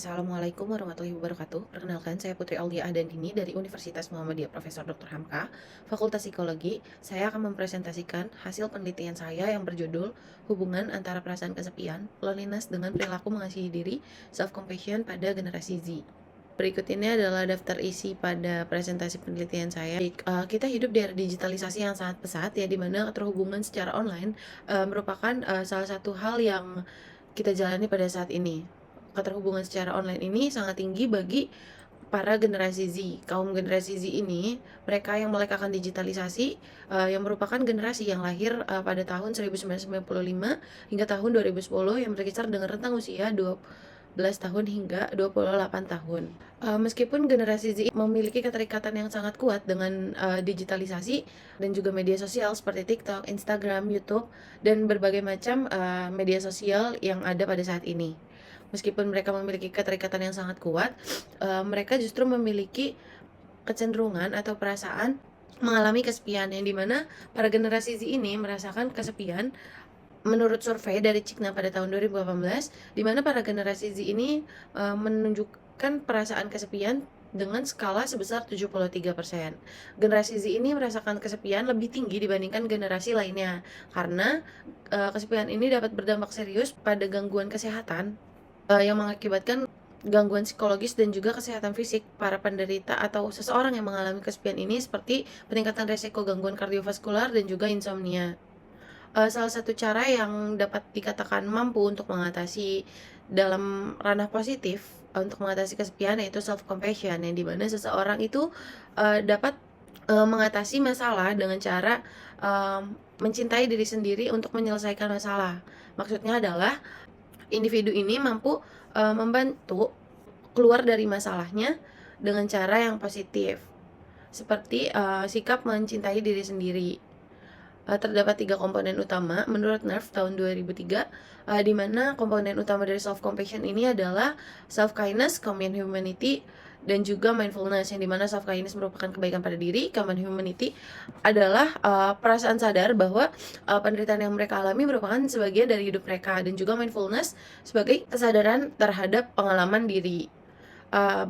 Assalamualaikum warahmatullahi wabarakatuh. Perkenalkan, saya Putri Aulia Adandini dari Universitas Muhammadiyah Profesor Dr. Hamka, Fakultas Psikologi. Saya akan mempresentasikan hasil penelitian saya yang berjudul Hubungan antara perasaan kesepian, loneliness dengan perilaku mengasihi diri, self-compassion pada generasi Z. Berikut ini adalah daftar isi pada presentasi penelitian saya. Kita hidup di era digitalisasi yang sangat pesat, ya, di mana keterhubungan secara online merupakan salah satu hal yang kita jalani pada saat ini. Keterhubungan secara online ini sangat tinggi bagi para generasi Z. Kaum generasi Z ini, mereka yang melekatkan digitalisasi, yang merupakan generasi yang lahir pada tahun 1995 hingga tahun 2010, yang berkisar dengan rentang usia 12 tahun hingga 28 tahun. Meskipun generasi Z memiliki keterikatan yang sangat kuat dengan digitalisasi dan juga media sosial seperti TikTok, Instagram, YouTube, dan berbagai macam media sosial yang ada pada saat ini. Meskipun mereka memiliki keterikatan yang sangat kuat, mereka justru memiliki kecenderungan atau perasaan mengalami kesepian, yang dimana para generasi Z ini merasakan kesepian. Menurut survei dari Cigna pada tahun 2018, di mana para generasi Z ini menunjukkan perasaan kesepian dengan skala sebesar 73%. Generasi Z ini merasakan kesepian lebih tinggi dibandingkan generasi lainnya, karena kesepian ini dapat berdampak serius pada gangguan kesehatan yang mengakibatkan gangguan psikologis dan juga kesehatan fisik para penderita atau seseorang yang mengalami kesepian ini, seperti peningkatan resiko gangguan kardiovaskular dan juga insomnia. Salah satu cara yang dapat dikatakan mampu untuk mengatasi dalam ranah positif, untuk mengatasi kesepian, yaitu self compassion, yang dimana seseorang itu dapat mengatasi masalah dengan cara mencintai diri sendiri untuk menyelesaikan masalah. Maksudnya adalah individu ini mampu membantu keluar dari masalahnya dengan cara yang positif, seperti sikap mencintai diri sendiri. Terdapat 3 komponen utama menurut Nerve tahun 2003, di mana komponen utama dari self compassion ini adalah self kindness, common humanity, dan juga mindfulness, yang dimana self kindness merupakan kebaikan pada diri, common humanity adalah perasaan sadar bahwa penderitaan yang mereka alami merupakan sebagian dari hidup mereka, dan juga mindfulness sebagai kesadaran terhadap pengalaman diri.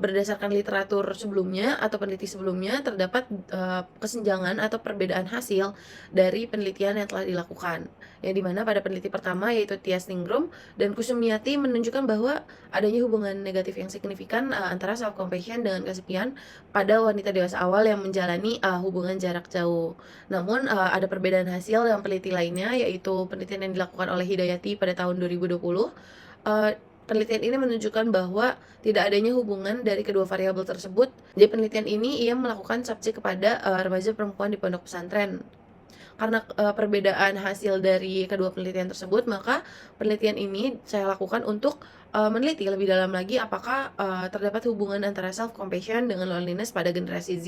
Berdasarkan literatur sebelumnya atau peneliti sebelumnya, terdapat kesenjangan atau perbedaan hasil dari penelitian yang telah dilakukan, yang dimana pada peneliti pertama, yaitu Tia Stingrom dan Kusumiati, menunjukkan bahwa adanya hubungan negatif yang signifikan antara self compassion dengan kesepian pada wanita dewasa awal yang menjalani hubungan jarak jauh. Namun ada perbedaan hasil dengan peneliti lainnya, yaitu penelitian yang dilakukan oleh Hidayati pada tahun 2020. Penelitian ini menunjukkan bahwa tidak adanya hubungan dari kedua variabel tersebut. Di penelitian ini, ia melakukan subjek kepada remaja perempuan di pondok pesantren. Karena perbedaan hasil dari kedua penelitian tersebut, maka penelitian ini saya lakukan untuk meneliti lebih dalam lagi apakah terdapat hubungan antara self compassion dengan loneliness pada generasi Z.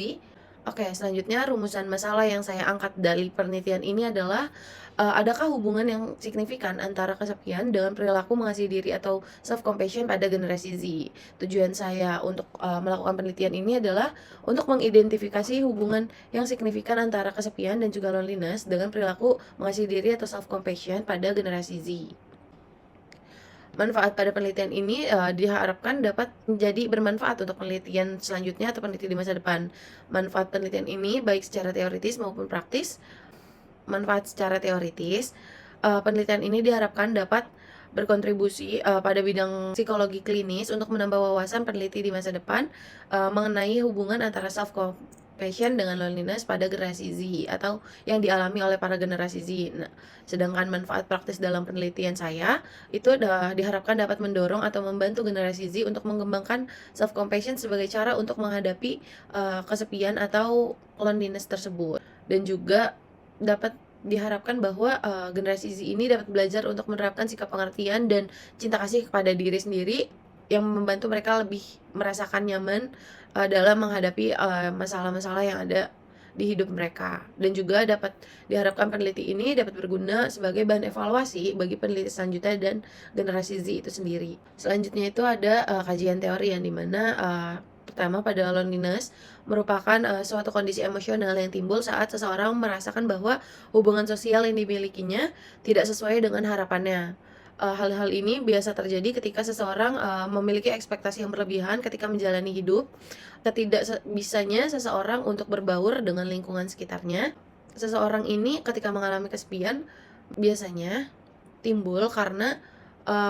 Oke, selanjutnya rumusan masalah yang saya angkat dari penelitian ini adalah adakah hubungan yang signifikan antara kesepian dengan perilaku mengasihi diri atau self compassion pada generasi Z. Tujuan saya untuk melakukan penelitian ini adalah untuk mengidentifikasi hubungan yang signifikan antara kesepian dan juga loneliness dengan perilaku mengasihi diri atau self compassion pada generasi Z. Manfaat pada penelitian ini diharapkan dapat menjadi bermanfaat untuk penelitian selanjutnya atau peneliti di masa depan. Manfaat penelitian ini baik secara teoritis maupun praktis. Manfaat secara teoritis, penelitian ini diharapkan dapat berkontribusi pada bidang psikologi klinis untuk menambah wawasan peneliti di masa depan mengenai hubungan antara self compassion dengan loneliness pada generasi Z atau yang dialami oleh para generasi Z. Nah, sedangkan manfaat praktis dalam penelitian saya itu diharapkan dapat mendorong atau membantu generasi Z untuk mengembangkan self compassion sebagai cara untuk menghadapi kesepian atau loneliness tersebut, dan juga dapat diharapkan bahwa generasi Z ini dapat belajar untuk menerapkan sikap pengertian dan cinta kasih kepada diri sendiri, yang membantu mereka lebih merasakan nyaman dalam menghadapi masalah-masalah yang ada di hidup mereka. Dan juga dapat diharapkan peneliti ini dapat berguna sebagai bahan evaluasi bagi peneliti selanjutnya dan generasi Z itu sendiri. Selanjutnya itu ada kajian teori, yang dimana pertama, pada loneliness merupakan suatu kondisi emosional yang timbul saat seseorang merasakan bahwa hubungan sosial yang dimilikinya tidak sesuai dengan harapannya. Hal-hal ini biasa terjadi ketika seseorang, memiliki ekspektasi yang berlebihan ketika menjalani hidup, bisanya seseorang untuk berbaur dengan lingkungan sekitarnya. Seseorang ini ketika mengalami kesepian, biasanya timbul karena,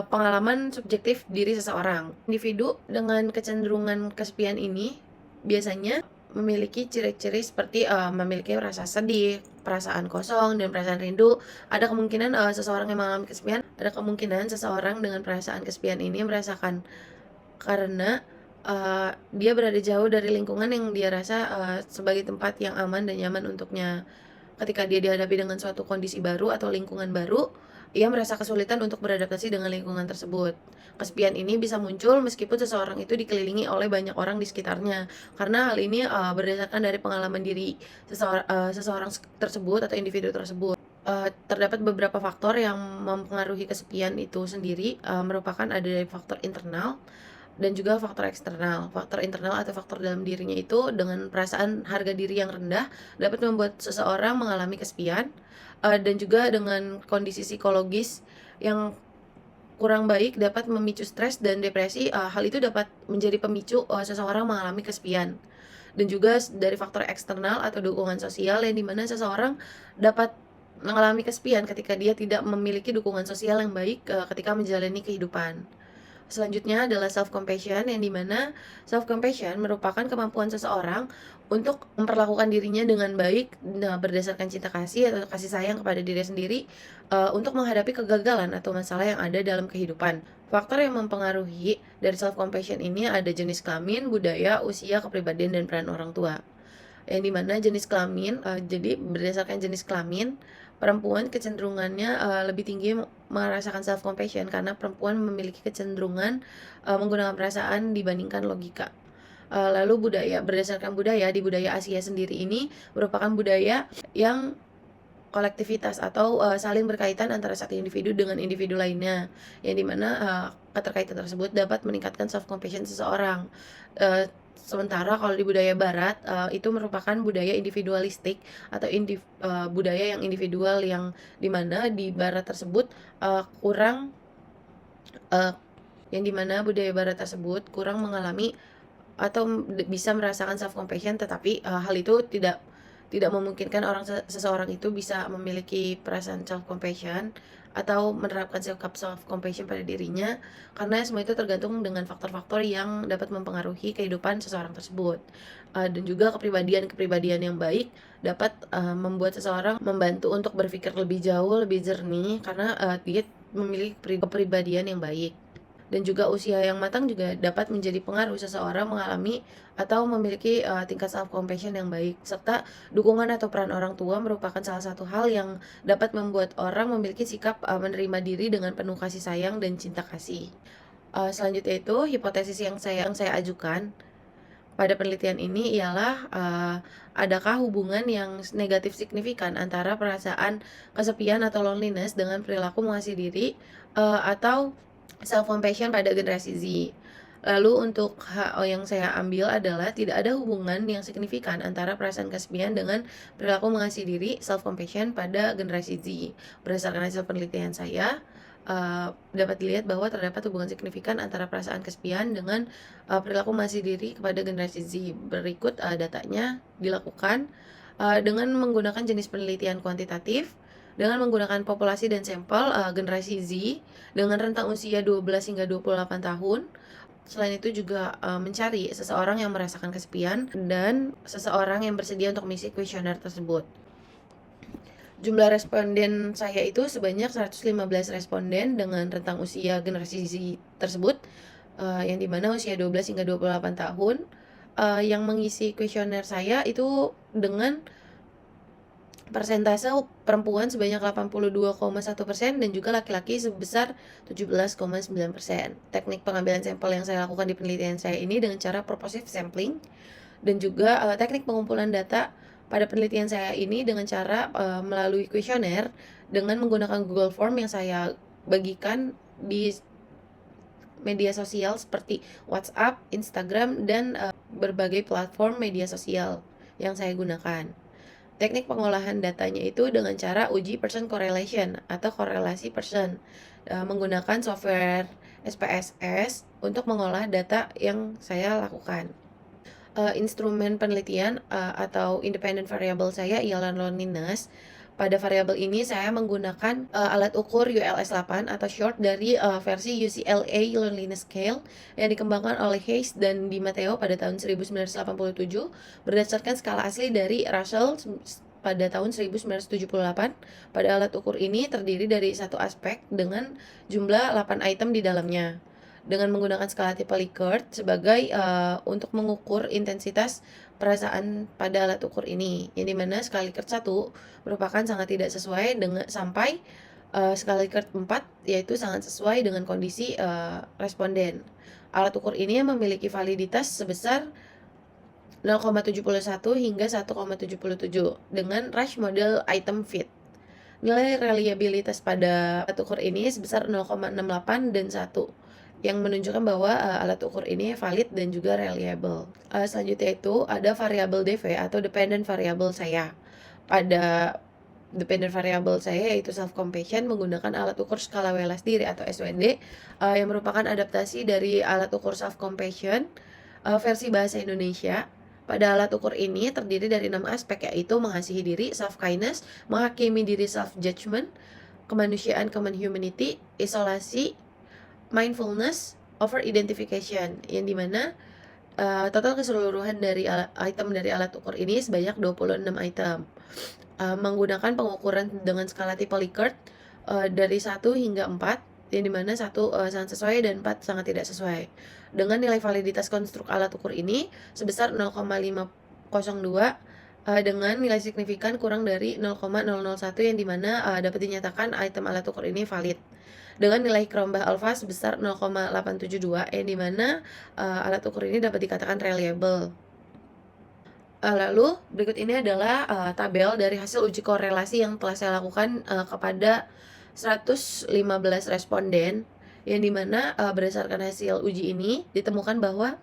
pengalaman subjektif diri seseorang. Individu dengan kecenderungan kesepian ini biasanya memiliki ciri-ciri seperti, memiliki rasa sedih, perasaan kosong, dan perasaan rindu. Ada kemungkinan, seseorang yang mengalami kesepian ada kemungkinan seseorang dengan perasaan kesepian ini merasakan karena, dia berada jauh dari lingkungan yang dia rasa, sebagai tempat yang aman dan nyaman untuknya. Ketika dia dihadapi dengan suatu kondisi baru atau lingkungan baru, ia merasa kesulitan untuk beradaptasi dengan lingkungan tersebut. Kesepian ini bisa muncul meskipun seseorang itu dikelilingi oleh banyak orang di sekitarnya, karena hal ini, berdasarkan dari pengalaman diri seseorang tersebut atau individu tersebut. Terdapat beberapa faktor yang mempengaruhi kesepian itu sendiri, merupakan ada dari faktor internal dan juga faktor eksternal. Faktor internal atau faktor dalam dirinya itu dengan perasaan harga diri yang rendah dapat membuat seseorang mengalami kesepian, dan juga dengan kondisi psikologis yang kurang baik dapat memicu stres dan depresi. Hal itu dapat menjadi pemicu, seseorang mengalami kesepian. Dan juga dari faktor eksternal atau dukungan sosial yang dimana seseorang dapat mengalami kesepian ketika dia tidak memiliki dukungan sosial yang baik, ketika menjalani kehidupan. Selanjutnya adalah self compassion yang dimana self compassion merupakan kemampuan seseorang untuk memperlakukan dirinya dengan baik, berdasarkan cinta kasih atau kasih sayang kepada diri sendiri, untuk menghadapi kegagalan atau masalah yang ada dalam kehidupan. Faktor yang mempengaruhi dari self compassion ini ada jenis kelamin, budaya, usia, kepribadian, dan peran orang tua. Yang dimana jenis kelamin, jadi berdasarkan jenis kelamin, perempuan kecenderungannya, lebih tinggi merasakan self compassion karena perempuan memiliki kecenderungan, menggunakan perasaan dibandingkan logika. Lalu budaya, berdasarkan budaya, di budaya Asia sendiri ini merupakan budaya yang kolektivitas atau, saling berkaitan antara satu individu dengan individu lainnya, yang dimana keterkaitan tersebut dapat meningkatkan self compassion seseorang. Sementara kalau di budaya barat, itu merupakan budaya individualistik atau budaya yang individual yang dimana di barat tersebut, kurang, eee, yang dimana budaya barat tersebut kurang mengalami atau bisa merasakan self compassion, tetapi, hal itu tidak memungkinkan seseorang itu bisa memiliki perasaan self compassion atau menerapkan sikap self compassion pada dirinya, karena semua itu tergantung dengan faktor-faktor yang dapat mempengaruhi kehidupan seseorang tersebut. Dan juga kepribadian-kepribadian yang baik dapat, membuat seseorang membantu untuk berpikir lebih jauh, lebih jernih karena, dia memiliki kepribadian yang baik. Dan juga usia yang matang juga dapat menjadi pengaruh seseorang mengalami atau memiliki, tingkat self compassion yang baik, serta dukungan atau peran orang tua merupakan salah satu hal yang dapat membuat orang memiliki sikap, menerima diri dengan penuh kasih sayang dan cinta kasih. Selanjutnya itu hipotesis yang saya ajukan pada penelitian ini ialah, adakah hubungan yang negatif signifikan antara perasaan kesepian atau loneliness dengan perilaku mengasihi diri, atau self compassion pada generasi Z. Lalu untuk yang saya ambil adalah tidak ada hubungan yang signifikan antara perasaan kesepian dengan perilaku mengasihi diri, self compassion pada generasi Z. Berdasarkan hasil penelitian saya, dapat dilihat bahwa terdapat hubungan signifikan antara perasaan kesepian dengan, perilaku mengasihi diri kepada generasi Z. Berikut, datanya dilakukan, dengan menggunakan jenis penelitian kuantitatif, dengan menggunakan populasi dan sampel, generasi Z dengan rentang usia 12 hingga 28 tahun. Selain itu juga, mencari seseorang yang merasakan kesepian dan seseorang yang bersedia untuk mengisi kuesioner tersebut. Jumlah responden saya itu sebanyak 115 responden dengan rentang usia generasi Z tersebut, yang dimana usia 12 hingga 28 tahun, yang mengisi kuesioner saya itu dengan persentase perempuan sebanyak 82,1% dan juga laki-laki sebesar 17,9%. Teknik pengambilan sampel yang saya lakukan di penelitian saya ini dengan cara purposive sampling, dan juga, teknik pengumpulan data pada penelitian saya ini dengan cara, melalui kuesioner dengan menggunakan Google Form yang saya bagikan di media sosial seperti WhatsApp, Instagram, dan, berbagai platform media sosial yang saya gunakan. Teknik pengolahan datanya itu dengan cara uji person correlation atau korelasi person, menggunakan software SPSS untuk mengolah data yang saya lakukan. Instrumen penelitian, atau independent variable saya ialah loneliness. Pada variabel ini saya menggunakan, alat ukur ULS-8 atau short dari, versi UCLA Loneliness Scale yang dikembangkan oleh Hayes dan Di Matteo pada tahun 1987 berdasarkan skala asli dari Russell pada tahun 1978. Pada alat ukur ini terdiri dari satu aspek dengan jumlah 8 item di dalamnya dengan menggunakan skala tipe Likert sebagai untuk mengukur intensitas perasaan pada alat ukur ini, yang dimana skala Likert 1 merupakan sangat tidak sesuai dengan sampai skala Likert 4 yaitu sangat sesuai dengan kondisi responden. Alat ukur ini memiliki validitas sebesar 0,71 hingga 1,77 dengan Rush Model Item Fit. Nilai reliabilitas pada alat ukur ini sebesar 0,68 dan 1 yang menunjukkan bahwa alat ukur ini valid dan juga reliable. Selanjutnya itu ada variabel DV atau dependent variable saya. Pada dependent variable saya yaitu self compassion menggunakan alat ukur skala Wheeler diri atau SWD yang merupakan adaptasi dari alat ukur self compassion versi bahasa Indonesia. Pada alat ukur ini terdiri dari 6 aspek yaitu mengasihi diri, self kindness, menghakimi diri, self judgment, kemanusiaan, common humanity, isolasi, mindfulness, over identification, yang dimana total keseluruhan dari item dari alat ukur ini sebanyak 26 item. Menggunakan pengukuran dengan skala tipe Likert dari 1 hingga 4, yang dimana 1 sangat sesuai dan 4 sangat tidak sesuai. Dengan nilai validitas konstruk alat ukur ini sebesar 0,502 dengan nilai signifikan kurang dari 0,001 yang dimana dapat dinyatakan item alat ukur ini valid. Dengan nilai Krombach alpha sebesar 0,872 yang dimana alat ukur ini dapat dikatakan reliable. Lalu berikut ini adalah tabel dari hasil uji korelasi yang telah saya lakukan kepada 115 responden, yang dimana berdasarkan hasil uji ini ditemukan bahwa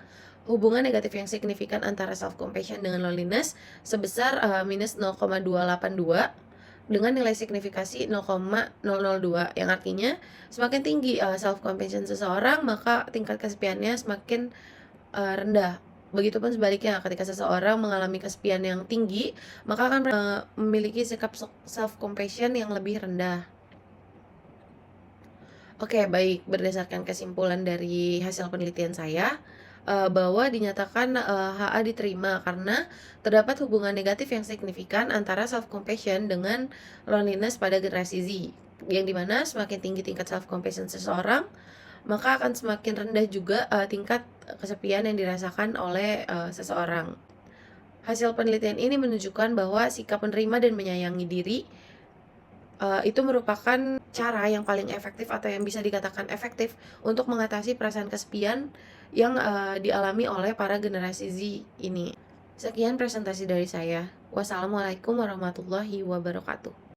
hubungan negatif yang signifikan antara self compassion dengan loneliness sebesar minus 0,282 dengan nilai signifikasi 0,002, yang artinya semakin tinggi self compassion seseorang maka tingkat kesepiannya semakin rendah. Begitupun sebaliknya, ketika seseorang mengalami kesepian yang tinggi maka akan memiliki sikap self compassion yang lebih rendah. Oke, baik. Berdasarkan kesimpulan dari hasil penelitian saya, bahwa dinyatakan HA diterima karena terdapat hubungan negatif yang signifikan antara self compassion dengan loneliness pada generasi Z, yang dimana semakin tinggi tingkat self compassion seseorang maka akan semakin rendah juga tingkat kesepian yang dirasakan oleh seseorang. Hasil penelitian ini menunjukkan bahwa sikap menerima dan menyayangi diri itu merupakan cara yang paling efektif atau yang bisa dikatakan efektif untuk mengatasi perasaan kesepian yang dialami oleh para generasi Z ini. Sekian presentasi dari saya. Wassalamualaikum warahmatullahi wabarakatuh.